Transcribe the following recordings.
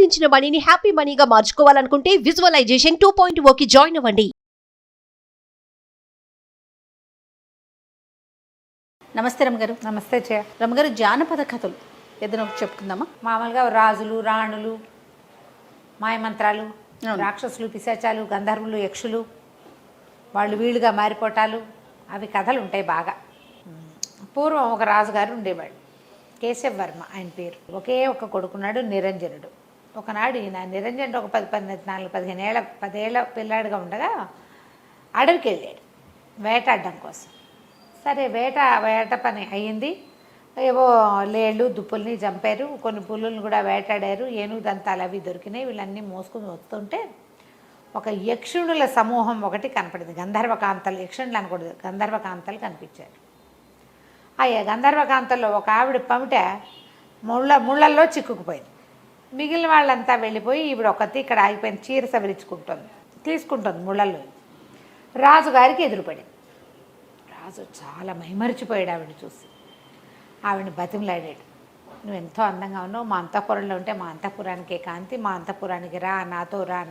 సంపాదించిన మనీని హ్యాపీ మనీగా మార్చుకోవాలనుకుంటే విజువలైజేషన్ 2.0కి జాయిన్ అవ్వండి. నమస్తే రమ్మగారు. నమస్తే చే రమ్మగారు, జానపద కథలు ఏదైనా ఒకటి చెప్పుకుందామా? మామూలుగా రాజులు, రాణులు, మాయమంత్రాలు, రాక్షసులు, పిశాచాలు, గంధర్వులు, యక్షులు, వాళ్ళు వీళ్ళుగా మారిపోవటాలు, అవి కథలు ఉంటాయి బాగా. పూర్వం ఒక రాజుగారు ఉండేవాడు, కేశవ వర్మ ఆయన పేరు. ఒకే ఒక కొడుకున్నాడు, నిరంజనుడు. ఒకనాడు ఈయన నిరంజనుడు ఒక 10 ఏళ్ళ పిల్లాడిగా ఉండగా అడవికి వెళ్ళాడు వేటాడడం కోసం. సరే వేట పని అయ్యింది. ఏవో లేళ్ళు దుప్పుల్ని చంపారు, కొన్ని పులుల్ని కూడా వేటాడారు, ఏనుగు దంతాలు అవి దొరికినాయి. వీళ్ళన్నీ మోసుకుని వస్తుంటే ఒక యక్షుణుల సమూహం ఒకటి కనపడింది. గంధర్వకాంతలు, యక్షుణులు అనకూడదు, గంధర్వకాంతలు కనిపించారు. ఆ గంధర్వకాంతల్లో ఒక ఆవిడ పమిట ముళ్ళల్లో చిక్కుకుపోయింది. మిగిలిన వాళ్ళంతా వెళ్ళిపోయి ఈవిడ ఒకటి ఇక్కడ ఆగిపోయింది, చీర తీసుకుంటుంది ముళ్ళల్లో. రాజుగారికి ఎదురుపడింది. రాజు చాలా మైమరిచిపోయాడు ఆవిడని చూసి. ఆవిడని బతిమలాడాడు, నువ్వు ఎంతో అందంగా ఉన్నావు, మా అంతఃపురంలో ఉంటే మా అంతఃపురానికే కాంతి, మా అంతఃపురానికి రా, నాతో రా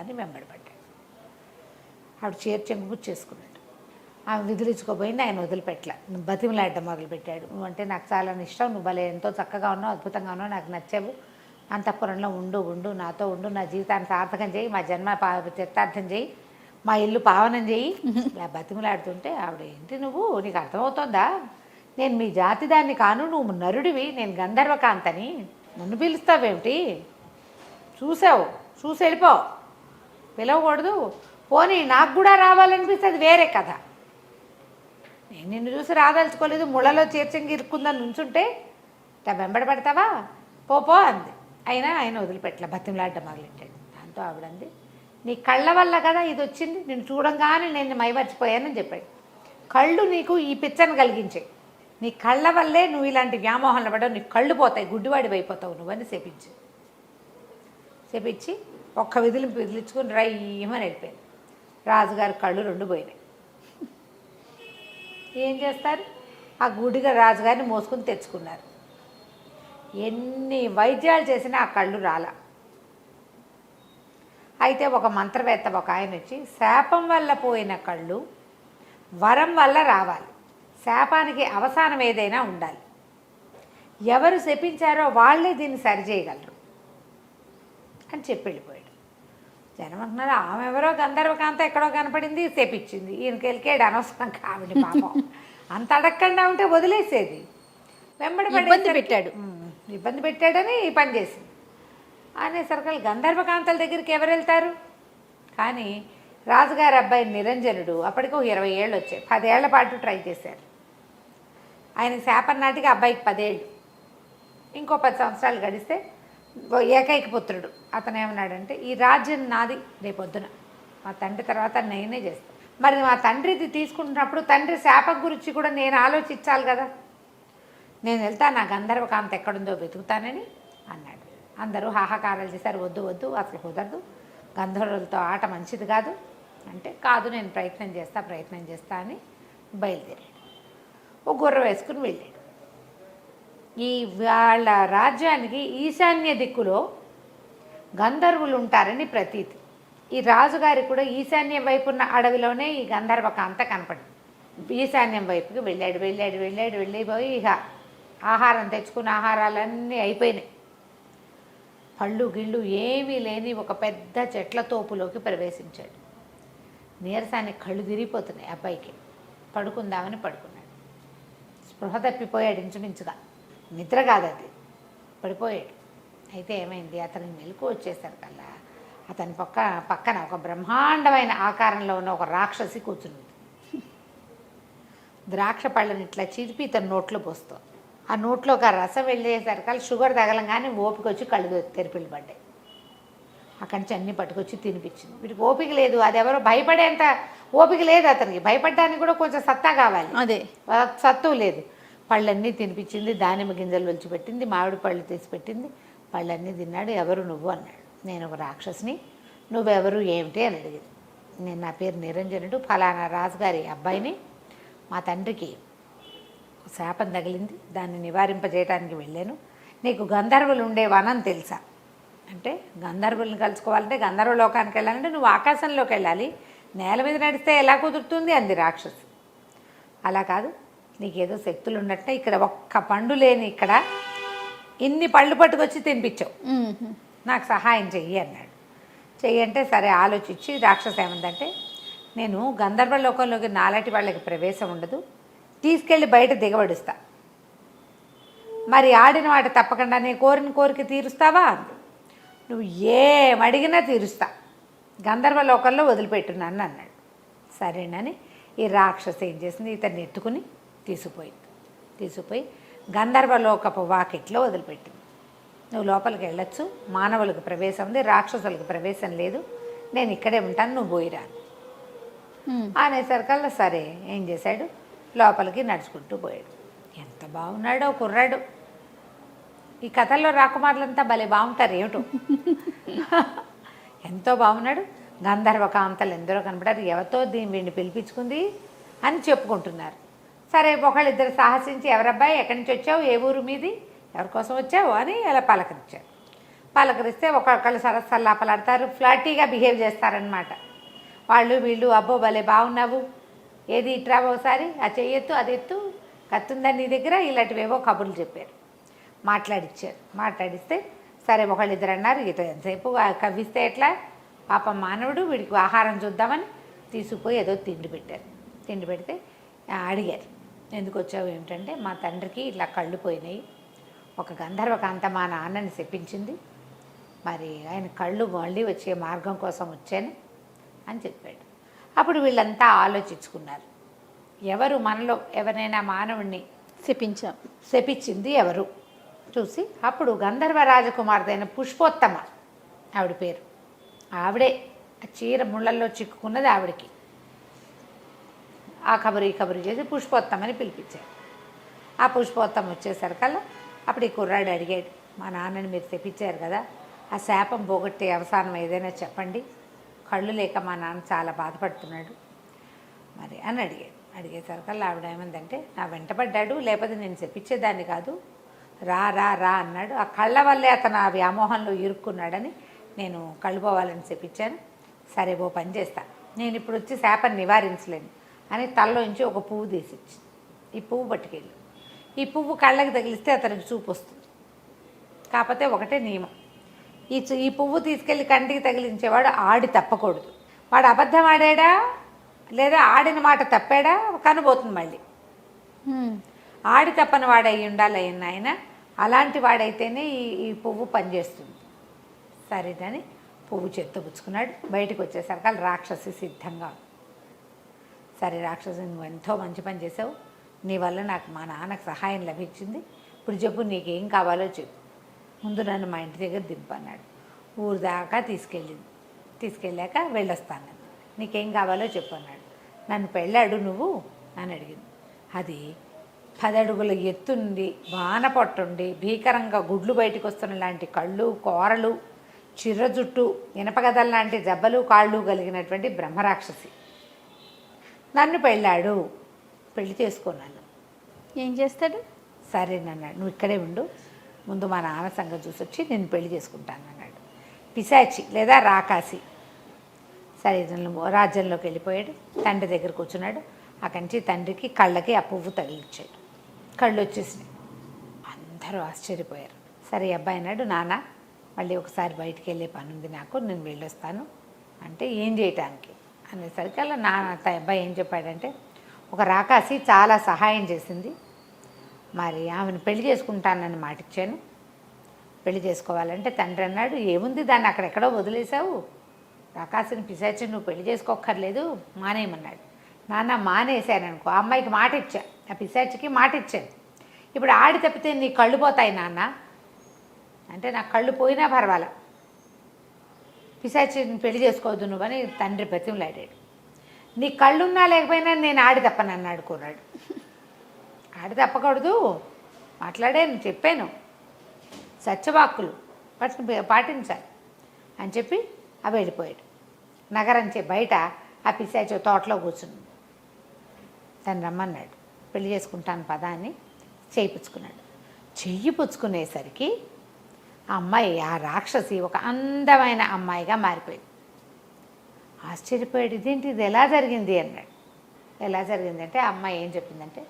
అని వెంబడబడ్డాడు. ఆవిడ చీర చెంగు చేసుకున్నాడు. ఆమె విదిలించుకోబోయింది, ఆయన వదిలిపెట్టల. నువ్వు బతిమలాడడం మొదలుపెట్టాడు. నువ్వంటే నాకు చాలా ఇష్టం, నువ్వు భలే ఎంతో చక్కగా ఉన్నావు, అద్భుతంగా ఉన్నావు, నాకు నచ్చావు, అంతఃపురంలో ఉండు, నాతో ఉండు, నా జీవితాన్ని సార్థకం చేయి, మా జన్మ చరితార్థం చేయి, మా ఇల్లు పావనం చేయి. ఇలా బతిమలాడుతుంటే ఆవిడ, ఏంటి నువ్వు, నీకు అర్థమవుతోందా, నేను మీ జాతి దాన్ని కాను, నువ్వు నరుడివి, నేను గంధర్వకాంతని, నన్ను పిలుస్తావేమిటి, చూసి వెళ్ళిపో, పిలవకూడదు, పోనీ నాకు కూడా రావాలనిపిస్తే అది వేరే కథ, నేను నిన్ను చూసి రాదలుచుకోలేదు, ముళ్ళలో చేర్చంగి ఇరుక్కుందని నుంచుంటే ఇట్లా వెంబడి పడతావా, పో అంది. అయినా ఆయన వదిలిపెట్టలే, బతిమలాడ్డం మొదలెట్టాడు. దాంతో ఆవిడంది, నీ కళ్ళ వల్ల కదా ఇది వచ్చింది, నేను చూడంగానే నేను మైమర్చిపోయానని చెప్పాడు. కళ్ళు నీకు ఈ పిచ్చను కలిగించాయి, నీ కళ్ళ వల్లే నువ్వు ఇలాంటి వ్యామోహంలో పడ్డావు, నీకు కళ్ళు పోతాయి, గుడ్డివాడివి అయిపోతావు నువ్వని చెప్పించి ఒక్క విదిలించుకొని రయ్యమని వెళ్ళిపోయింది. రాజుగారి కళ్ళు 2 పోయినాయి. ఏం చేస్తారు, ఆ గుడిగా రాజుగారిని మోసుకుని తెచ్చుకున్నారు. ఎన్ని వైద్యాలు చేసినా ఆ కళ్ళు రాలా. అయితే ఒక మంత్రవేత్త ఒక ఆయన వచ్చి, శాపం వల్ల పోయిన కళ్ళు వరం వల్ల రావాలి, శాపానికి అవసానం ఏదైనా ఉండాలి, ఎవరు శపించారో వాళ్ళే దీన్ని సరిచేయగలరు అని చెప్పి వెళ్ళిపోయాడు. జనం అంటున్నారు, ఆమె ఎవరో గంధర్వకాంత ఎక్కడో కనపడింది, శపించింది, ఈయనకి వెళ్ళికాడు, అనవసరం కావిడి పాపం, అంత అడగకుండా ఉంటే వదిలేసేది, ఇబ్బంది పెట్టాడని ఈ పని చేసింది అనేసరికి గంధర్వకాంతల దగ్గరికి ఎవరు వెళ్తారు. కానీ రాజుగారి అబ్బాయి నిరంజనుడు అప్పటికి 20 ఏళ్ళు వచ్చాయి, 10 ఏళ్ల పాటు ట్రై చేశారు. ఆయనకి శాపం నాటికి అబ్బాయికి 10 ఏళ్ళు, ఇంకో 10 సంవత్సరాలు గడిస్తే ఏకైక పుత్రుడు. అతను ఏమన్నాడంటే, ఈ రాజ్యం నాది, రేపొద్దున మా తండ్రి తర్వాత నేనే చేస్తాను. మరి మా తండ్రిది తీసుకుంటున్నప్పుడు తండ్రి శాపం గురించి కూడా నేను ఆలోచించాలి కదా, నేను వెళ్తా, నా గంధర్వకాంత ఎక్కడుందో వెతుకుతానని అన్నాడు. అందరూ హాహాకారాలు చేశారు, వద్దు అసలు కుదరదు, గంధర్వులతో ఆట మంచిది కాదు అంటే, కాదు నేను ప్రయత్నం చేస్తా అని బయలుదేరాడు. ఓ గుర్ర వేసుకుని వెళ్ళాడు. ఈ వాళ్ళ రాజ్యానికి ఈశాన్య దిక్కులో గంధర్వులు ఉంటారని ప్రతీతి. ఈ రాజుగారికి కూడా ఈశాన్యం వైపు ఉన్న అడవిలోనే ఈ గంధర్వకాంత కనపడింది. ఈశాన్యం వైపుకి వెళ్ళిపోయి ఇక ఆహారం తెచ్చుకున్న ఆహారాలన్నీ అయిపోయినాయి. పళ్ళు గిళ్ళు ఏమీ లేని ఒక పెద్ద చెట్ల తోపులోకి ప్రవేశించాడు. నీరసానికి కళ్ళు తిరిగిపోతున్నాయి అబ్బాయికి. పడుకుందామని పడుకున్నాడు. స్పృహ తప్పిపోయాడు, ఇంచుమించుగా నిద్ర కాదు అది, పడిపోయాడు. అయితే ఏమైంది, అతనికి మెలకు వచ్చేసరికల్లా అతని పక్కన ఒక బ్రహ్మాండమైన ఆకారంలో ఉన్న ఒక రాక్షసి కూర్చుంది. ద్రాక్ష పళ్ళని ఇట్లా చిరిపి ఇతను నోట్లో పోస్తాం. ఆ నోట్లోకి ఆ రసం వెళ్ళేసరికల్లా షుగర్ తగలంగానే ఓపిక వచ్చి కళ్ళు తెరిపిల్లు పడ్డాయి. అక్కడి నుంచి అన్నీ పట్టుకొచ్చి తినిపించింది. వీటికి ఓపిక లేదు, అది ఎవరో భయపడేంత ఓపిక లేదు అతనికి, భయపడడానికి కూడా కొంచెం సత్తా కావాలి, అదే సత్తు లేదు. పళ్ళన్నీ తినిపించింది, దానిమ్మ గింజలు ఒలిచిపెట్టింది, మామిడి పళ్ళు తీసి పెట్టింది, పళ్ళన్నీ తిన్నాడు. ఎవరు నువ్వు అన్నాడు. నేను ఒక రాక్షసిని, నువ్వెవరు ఏమిటి అని అడిగింది. నేను, నా పేరు నిరంజనుడు, ఫలానా రాజుగారి అబ్బాయిని, మా తండ్రికి శాపం తగిలింది, దాన్ని నివారింపజేయడానికి వెళ్ళాను, నీకు గంధర్వులు ఉండే వనం తెలుసా అంటే గంధర్వుల్ని కలుసుకోవాలంటే గంధర్వ లోకానికి వెళ్ళాలంటే నువ్వు ఆకాశంలోకి వెళ్ళాలి, నేల మీద నడిస్తే ఎలా కుదురుతుంది అంది రాక్షసి. అలా కాదు, నీకేదో శక్తులు ఉన్నట్టే ఇక్కడ ఒక్క పండు లేని ఇక్కడ ఇన్ని పళ్ళు పట్టుకొచ్చి తినిపించావు, నాకు సహాయం చెయ్యి అన్నాడు. చెయ్యి అంటే సరే ఆలోచించి రాక్షసి ఏమందంటే, నేను గంధర్వ లోకంలోకి నాలాంటి వాళ్ళకి ప్రవేశం ఉండదు, తీసుకెళ్ళి బయట దిగబడుస్తా, మరి ఆడిన వాటి తప్పకుండా నేను కోరిన కోరిక తీరుస్తావా అంది. నువ్వు ఏమడిగినా తీరుస్తా, గంధర్వ లోకంలో వదిలిపెట్టున్నాను అన్నాడు. సరేనని ఈ రాక్షసి ఏం చేసింది, ఇతన్ని ఎత్తుకుని తీసుకుపోయి గంధర్వలోకపు వాకిట్లో వదిలిపెట్టింది. నువ్వు లోపలికి వెళ్ళొచ్చు, మానవులకు ప్రవేశం ఉంది, రాక్షసులకు ప్రవేశం లేదు, నేను ఇక్కడే ఉంటాను, నువ్వు పోయిరాను అనేసరికల్లా సరే ఏం చేశాడు, లోపలికి నడుచుకుంటూ పోయాడు. ఎంత బాగున్నాడో కుర్రాడు. ఈ కథల్లో రాకుమారులంతా భలే బాగుంటారు ఏమిటో. ఎంతో బాగున్నాడు. గంధర్వ కాంతలు ఎందరో కనపడారు, ఎవరితో వీడిని పిలిపించుకుంది అని చెప్పుకుంటున్నారు. సరే ఒకళ్ళిద్దరు సాహసించి, ఎవరబ్బాయి ఎక్కడి నుంచి వచ్చావు, ఏ ఊరు మీది, ఎవరి కోసం వచ్చావు అని అలా పలకరించారు. పలకరిస్తే ఒకళ్ళు సరసల్లాపలాడతారు, ఫ్లాటీగా బిహేవ్ చేస్తారనమాట. వాళ్ళు వీళ్ళు, అబ్బో భలే బాగున్నావు, ఏది ఇట్రా ఒకసారి, ఆ చెయ్యొత్తు అది ఎత్తు, కత్తుందని నీ దగ్గర, ఇలాంటివేవో కబుర్లు చెప్పారు, మాట్లాడిచ్చారు. మాట్లాడిస్తే సరే ఒకళ్ళిద్దరు అన్నారు, ఇట్లా ఎంతసేపు కవ్విస్తే ఎట్లా, పాపం మానవుడు, వీడికి ఆహారం చూద్దామని తీసుకుపోయి ఏదో తిండి పెట్టారు. తిండి పెడితే అడిగారు, ఎందుకు వచ్చావు ఏమిటంటే, మా తండ్రికి ఇట్లా కళ్ళు పోయినాయి, ఒక గంధర్వ కాంత మా నాన్నని చెప్పించింది, మరి ఆయన కళ్ళు మళ్ళీ వచ్చే మార్గం కోసం వచ్చాను అని చెప్పాడు. అప్పుడు వీళ్ళంతా ఆలోచించుకున్నారు, ఎవరు మనలో ఎవరైనా మానవుణ్ణి శపించింది ఎవరు చూసి, అప్పుడు గంధర్వ రాజకుమార్తె అయిన పుష్పోత్తమ ఆవిడ పేరు, ఆవిడే ఆ చీర ముళ్ళల్లో చిక్కుకున్నది ఆవిడకి. ఆ కబురు ఈ కబురు చేసి పుష్పోత్తమని పిలిపించారు. ఆ పుష్పోత్తమ వచ్చేసరికల్లా అప్పుడు ఈ కుర్రాడు అడిగాడు, మా నాన్నని మీరు తెప్పించారు కదా, ఆ శాపం పోగొట్టే అవసానం ఏదైనా చెప్పండి, కళ్ళు లేక మా నాన్న చాలా బాధపడుతున్నాడు మరి అని అడిగాడు. అడిగేసరికల్లా ఆవిడ ఏమందంటే, నా వెంటబడ్డాడు, లేకపోతే నేను చెప్పించేదాన్ని కాదు, రా రా రా అన్నాడు, ఆ కళ్ళ వల్లే అతను ఆ వ్యామోహంలో ఇరుక్కున్నాడని నేను కళ్ళు పోవాలని చెప్పించాను, సరే ఓ పని చేస్తా, నేను ఇప్పుడు వచ్చి శాపం నివారించలేను అని తల్లోంచి ఒక పువ్వు తీసిచ్చి, ఈ పువ్వు పట్టుకెళ్ళి, ఈ పువ్వు కళ్ళకి తగిలిస్తే అతనికి చూపు వస్తుంది, కాకపోతే ఒకటే నియమం, ఈ పువ్వు తీసుకెళ్ళి కంటికి తగిలించేవాడు ఆడి తప్పకూడదు, వాడు అబద్ధం ఆడాడా లేదా ఆడిన మాట తప్పాడా కనబోతుంది మళ్ళీ, ఆడి తప్పని వాడై ఉండాలి ఆయన, అలాంటి వాడైతేనే ఈ పువ్వు పనిచేస్తుంది. సరేనని పువ్వు చెత్తపుచ్చుకున్నాడు. బయటకు వచ్చేసరికి రాక్షసి సిద్ధంగా, సరే రాక్షసి నువ్వు ఎంతో మంచి పని చేసావు, నీ వల్ల నాకు మా నాన్నకు సహాయం లభించింది, ఇప్పుడు చెప్పు నీకేం కావాలో చెప్పు, ముందు నన్ను మా ఇంటి దగ్గర దింపన్నాడు. ఊరు దాకా తీసుకెళ్ళాక వెళ్ళొస్తాను, నీకేం కావాలో చెప్పు అన్నాడు. నన్ను పెళ్ళాడు నువ్వు అని అడిగింది. అది 10 అడుగుల ఎత్తుండి, వాన పట్టుండి, భీకరంగా గుడ్లు బయటకు వస్తున్న లాంటి కళ్ళు, కోరలు, చిర్ర జుట్టు, ఇనపగదల లాంటి జబ్బలు కాళ్ళు కలిగినటువంటి బ్రహ్మరాక్షసి నన్ను పెళ్ళాడు, పెళ్లి చేసుకున్నాను. ఏం చేస్తాడు? సరేనన్నాడు, నువ్వు ఇక్కడే ఉండు, ముందు మా నాన్న సంగతి చూసి వచ్చి నేను పెళ్లి చేసుకుంటాను అన్నాడు. పిశాచి లేదా రాకాసి సరే రాజ్యంలోకి వెళ్ళిపోయాడు. తండ్రి దగ్గర కూర్చున్నాడు. అక్కడి నుంచి తండ్రికి కళ్ళకి ఆ పువ్వు తగిలిచ్చాడు. కళ్ళు వచ్చేసినాయి. అందరూ ఆశ్చర్యపోయారు. సరే అబ్బాయి అన్నాడు, నాన్న మళ్ళీ ఒకసారి బయటికి వెళ్ళే పని ఉంది నాకు, నేను వెళ్ళొస్తాను అంటే ఏం చేయటానికి అనేసరికి అలా నాన్న అబ్బాయి ఏం చెప్పాడంటే, ఒక రాకాసి చాలా సహాయం చేసింది, మరి ఆమెను పెళ్లి చేసుకుంటానని మాటిచ్చాను, పెళ్లి చేసుకోవాలంటే తండ్రి అన్నాడు, ఏముంది దాన్ని అక్కడెక్కడో వదిలేసావు, రాకాసిని పిశాచిని నువ్వు పెళ్లి చేసుకోక్కర్లేదు మానేయమన్నాడు. నాన్న మానేశాను అనుకో, ఆ అమ్మాయికి మాట ఇచ్చా, ఆ పిశాచికి మాట ఇచ్చాను, ఇప్పుడు ఆడి తప్పితే నీ కళ్ళు పోతాయి నాన్న అంటే, నాకు కళ్ళు పోయినా పర్వాలా, పిశాచిని పెళ్లి చేసుకోవద్దు నువ్వని తండ్రి బతిమలాడాడు. నీ కళ్ళున్నా లేకపోయినా నేను ఆడి తప్పను అన్నాడు కుర్రాడు. ఆడి తప్పకూడదు, మాట్లాడాను, చెప్పాను, సత్యవాక్కులు వాటిని పాటించాలి అని చెప్పి అవి వెళ్ళిపోయాడు. నగరంచే బయట ఆ పిశాచి తోటలో కూర్చున్నాడు. తను రమ్మన్నాడు, పెళ్లి చేసుకుంటాను పదా అని చెయ్యి పుచ్చుకున్నాడు. చెయ్యి పుచ్చుకునేసరికి ఆ అమ్మాయి, ఆ రాక్షసి ఒక అందమైన అమ్మాయిగా మారిపోయింది. ఆశ్చర్యపోయాడు, ఇదేంటి, ఇది ఎలా జరిగింది అన్నాడు. ఎలా జరిగింది అంటే, ఆ అమ్మాయి ఏం చెప్పిందంటే,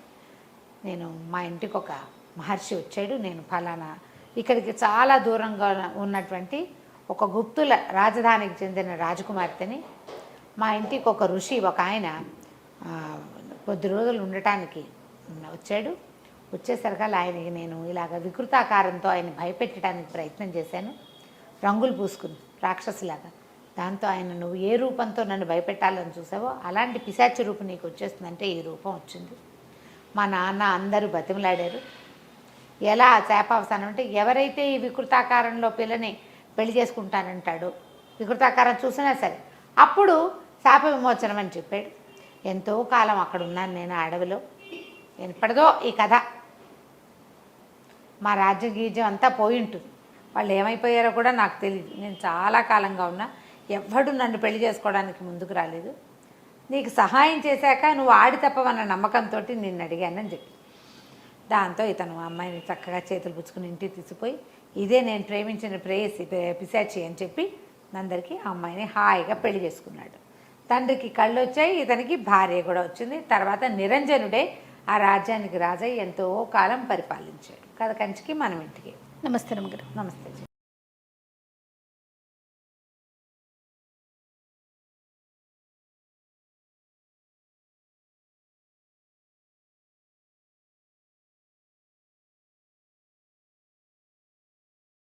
నేను మా ఇంటికి ఒక మహర్షి వచ్చాడు, నేను ఫలానా ఇక్కడికి చాలా దూరంగా ఉన్నటువంటి ఒక గుప్తుల రాజధానికి చెందిన రాజకుమార్తెని, మా ఇంటికి ఒక ఋషి ఒక ఆయన కొద్ది రోజులు ఉండటానికి వచ్చాడు. వచ్చేసరికల్లా ఆయనకి నేను ఇలాగ వికృతాకారంతో ఆయన భయపెట్టడానికి ప్రయత్నం చేశాను, రంగులు పూసుకుని రాక్షసులాగా. దాంతో ఆయన, నువ్వు ఏ రూపంతో నన్ను భయపెట్టాలని చూసావో అలాంటి పిశాచి రూపం నీకు వచ్చేస్తుందంటే ఈ రూపం వచ్చింది. మా నాన్న అందరూ బతిమలాడారు. ఎలా శాపావసానం అంటే, ఎవరైతే ఈ వికృతాకారంలో పిల్లని పెళ్లి చేసుకుంటానంటాడో, వికృతాకారం చూసినా సరే, అప్పుడు శాప విమోచనం అని చెప్పాడు. ఎంతో కాలం అక్కడ ఉన్నాను నేను ఆ అడవిలో. ఎప్పటిదో ఈ కథ, మా రాజ్యం గీజ్యం అంతా పోయి ఉంటుంది. వాళ్ళు ఏమైపోయారో కూడా నాకు తెలియదు. నేను చాలా కాలంగా ఉన్నా, ఎవ్వడు నన్ను పెళ్లి చేసుకోవడానికి ముందుకు రాలేదు. నీకు సహాయం చేశాక నువ్వు ఆడి తప్పవన్న నమ్మకంతో నిన్ను అడిగానని చెప్పి, దాంతో ఇతను అమ్మాయిని చక్కగా చేతులు పుచ్చుకుని ఇంటికి తీసిపోయి, ఇదే నేను ప్రేమించిన ప్రేయసి పిశాచి అని చెప్పి అందరికీ ఆ అమ్మాయిని హాయిగా పెళ్లి చేసుకున్నాడు. తండ్రికి కళ్ళు వచ్చాయి, ఇతనికి భార్య కూడా వచ్చింది. తర్వాత నిరంజనుడే ఆ రాజ్యానికి రాజై ఎంతో కాలం పరిపాలించాడు. కథ కంచికి మనం ఇంటికి. నమస్తే రమ్మగారు. నమస్తే.